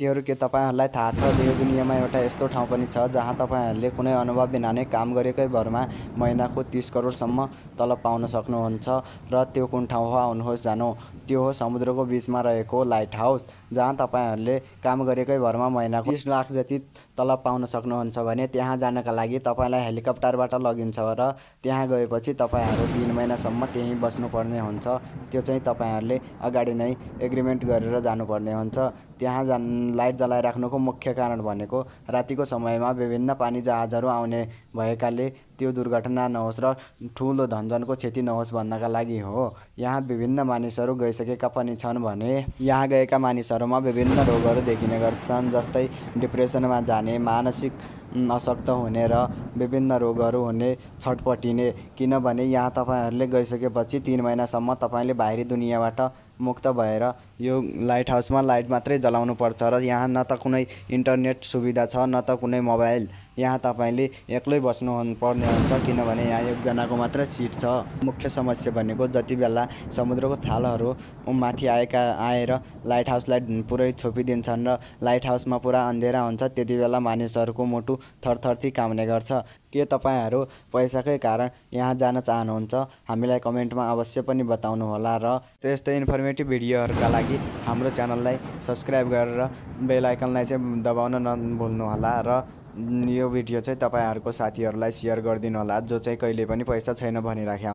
साथीहरु, के तपाईहरुलाई थाहा छ यो दुनियाँमा एउटा यस्तो ठाउँ पनि छ जहाँ तपाईहरुले कुनै अनुभव बिना नै काम गरेकै भरमा महिनाको 30 करोडसम्म तलब पाउन सक्नुहुन्छ र त्यो कुन ठाउँ हो आउनुहोस् जानौं। त्यो हो समुद्रको बीचमा रहेको लाइट हाउस, जहाँ तपाईहरुले काम गरेकै भरमा महिनाको 30 लाख जति तलब पाउन सक्नुहुन्छ भने त्यहाँ जानका लागि तपाईलाई हेलिकप्टरबाट लगिन्छ र त्यहाँ गएपछि तपाईहरु 3 महिनासम्म त्यहीँ बस्नुपर्ने हुन्छ। त्यो चाहिँ तपाईहरुले अगाडि नै एग्रिमेन्ट गरेर जानुपर्ने हुन्छ। त्यहाँ लाइट जलाइराख्नुको मुख्य कारण भनेको रातिको समयमा विभिन्न पानी जहाजहरू आउने भएकाले त्यो दुर्घटना नहोस् र ठूलो धनजनको क्षति नहोस् भन्नका लागि हो। यहाँ विभिन्न मानिसहरू गइसकेका पनि छन् भने यहाँ गएका मानिसहरूमा विभिन्न रोगहरू देखिने गर्छन्, जस्तै डिप्रेसनमा जाने, मानसिक अशक्त हुने र विभिन्न रोगहरू हुने, छटपटिने। किनभने यहाँ तपाईहरुले गइसकेपछि 3 महिनासम्म तपाईले बाहिरी दुनियाँबाट मुक्त भएर यो लाइट हाउसमा लाइट मात्रै जलाउनु पर्छ र यहाँ न त कुनै इन्टरनेट सुविधा छ न त कुनै मोबाइल। यहाँ तपाईले एक्लै बस्नु पर्ने हुन्छ किनभने यहाँ एकजनाको मात्र सिट छ। मुख्य समस्या भनेको जति बेला समुद्रको छालहरू माथि आएर लाइट हाउसलाई पुरै छोपिदिन्छन् र लाइट हाउसमा पुरा अँधेरा हुन्छ, त्यतिबेला मानिसहरूको मुटु थरथरती काम्ने गर्छ। के तपाईहरु पैसाकै कारण यहाँ जान चाहनुहुन्छ? हामीलाई कमेन्टमा अवश्य पनि बताउनु होला र त्यस्तै इन्फर्मेटिभ भिडियोहरुका लागि हाम्रो च्यानललाई सब्स्क्राइब गरेर बेल आइकनलाई चाहिँ दबाउन नभुल्नु होला र यो भिडियो चाहिँ तपाईहरुको साथीहरुलाई शेयर गरिदिनु होला जो चाहिँ कहिले पनि पैसा छैन भनिराख्या।